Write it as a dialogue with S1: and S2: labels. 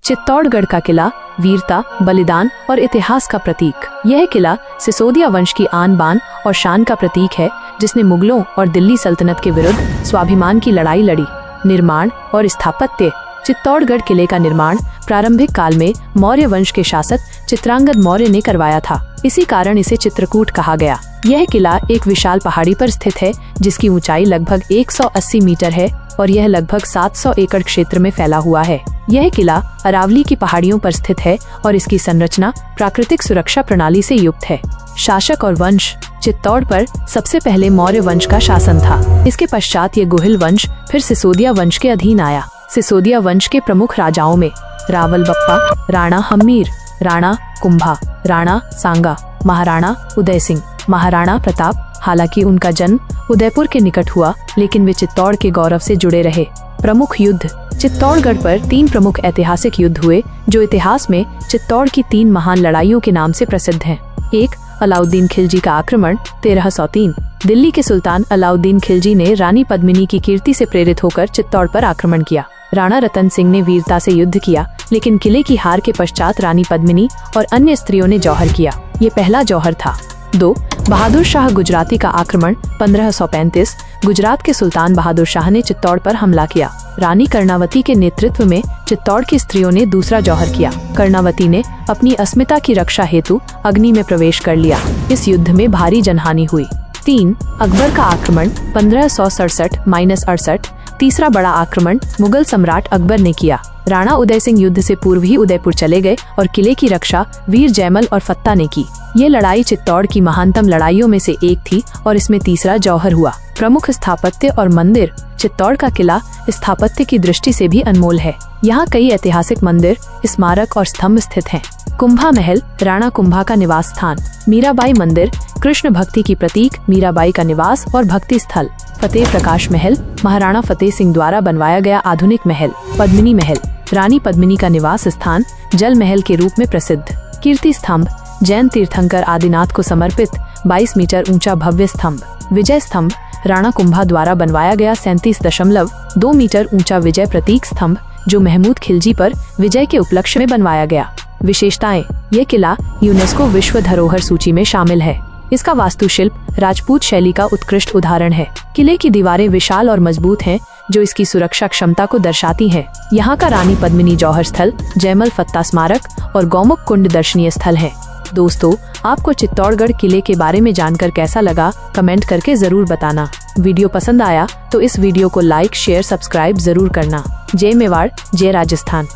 S1: चित्तौड़गढ़ का किला वीरता, बलिदान और इतिहास का प्रतीक। यह किला सिसोदिया वंश की आन बान और शान का प्रतीक है, जिसने मुगलों और दिल्ली सल्तनत के विरुद्ध स्वाभिमान की लड़ाई लड़ी। निर्माण और स्थापत्य। चित्तौड़गढ़ किले का निर्माण प्रारंभिक काल में मौर्य वंश के शासक चित्रांगद मौर्य ने करवाया था। इसी कारण इसे चित्रकूट कहा गया। यह किला एक विशाल पहाड़ी पर स्थित है, जिसकी ऊंचाई लगभग 180 मीटर है और यह लगभग 700 एकड़ क्षेत्र में फैला हुआ है। यह किला अरावली की पहाड़ियों पर स्थित है और इसकी संरचना प्राकृतिक सुरक्षा प्रणाली से युक्त है। शासक और वंश। चित्तौड़ पर सबसे पहले मौर्य वंश का शासन था। इसके पश्चात ये गुहिल वंश फिर सिसोदिया वंश के अधीन आया। सिसोदिया वंश के प्रमुख राजाओं में रावल बप्पा, राणा हम्मीर, राणा कुंभा, राणा सांगा, महाराणा उदय सिंह, महाराणा प्रताप। हालांकि उनका जन्म उदयपुर के निकट हुआ, लेकिन वे चित्तौड़ के गौरव से जुड़े रहे। प्रमुख युद्ध। चित्तौड़गढ़ पर 3 प्रमुख ऐतिहासिक युद्ध हुए, जो इतिहास में चित्तौड़ की 3 महान लड़ाइयों के नाम से प्रसिद्ध हैं। 1. अलाउद्दीन खिलजी का आक्रमण 1303। दिल्ली के सुल्तान अलाउद्दीन खिलजी ने रानी पद्मिनी की कीर्ति से प्रेरित होकर चित्तौड़ पर आक्रमण किया। राणा रतन सिंह ने वीरता से युद्ध किया, लेकिन किले की हार के पश्चात रानी पद्मिनी और अन्य स्त्रियों ने जौहर किया। ये पहला जौहर था। 2. बहादुर शाह गुजराती का आक्रमण 1535। गुजरात के सुल्तान बहादुर शाह ने चित्तौड़ पर हमला किया। रानी कर्णावती के नेतृत्व में चित्तौड़ की स्त्रियों ने दूसरा जौहर किया। कर्णावती ने अपनी अस्मिता की रक्षा हेतु अग्नि में प्रवेश कर लिया। इस युद्ध में भारी जनहानि हुई। 3. अकबर का आक्रमण 1567-68। तीसरा बड़ा आक्रमण मुगल सम्राट अकबर ने किया। राणा उदय सिंह युद्ध से पूर्व ही उदयपुर चले गए और किले की रक्षा वीर जयमल और फत्ता ने की। ये लड़ाई चित्तौड़ की महानतम लड़ाइयों में से एक थी और इसमें तीसरा जौहर हुआ। प्रमुख स्थापत्य और मंदिर। चित्तौड़ का किला स्थापत्य की दृष्टि से भी अनमोल है। यहाँ कई ऐतिहासिक मंदिर, स्मारक और स्तंभ स्थित हैं। कुंभा महल राणा कुंभा का निवास स्थान। मीराबाई मंदिर कृष्ण भक्ति की प्रतीक मीराबाई का निवास और भक्ति स्थल। फतेह प्रकाश महल महाराणा फतेह सिंह द्वारा बनवाया गया आधुनिक महल। पद्मिनी महल रानी पद्मिनी का निवास स्थान, जल महल के रूप में प्रसिद्ध। कीर्ति स्तंभ जैन तीर्थंकर आदिनाथ को समर्पित 22 मीटर ऊंचा भव्य स्तंभ। विजय स्तंभ राणा कुंभा द्वारा बनवाया गया 37.2 मीटर ऊंचा विजय प्रतीक स्तंभ, जो महमूद खिलजी पर विजय के उपलक्ष्य में बनवाया गया। विशेषताएं। यह किला यूनेस्को विश्व धरोहर सूची में शामिल है। इसका वास्तुशिल्प राजपूत शैली का उत्कृष्ट उदाहरण है। किले की दीवारें विशाल और मजबूत हैं, जो इसकी सुरक्षा क्षमता को दर्शाती हैं। यहाँ का रानी पद्मिनी जौहर स्थल, जयमल फत्ता स्मारक और गौमुख कुंड दर्शनीय स्थल है। दोस्तों, आपको चित्तौड़गढ़ किले के बारे में जानकर कैसा लगा, कमेंट करके जरूर बताना। वीडियो पसंद आया तो इस वीडियो को लाइक, शेयर, सब्सक्राइब जरूर करना। जय मेवाड़, जय राजस्थान।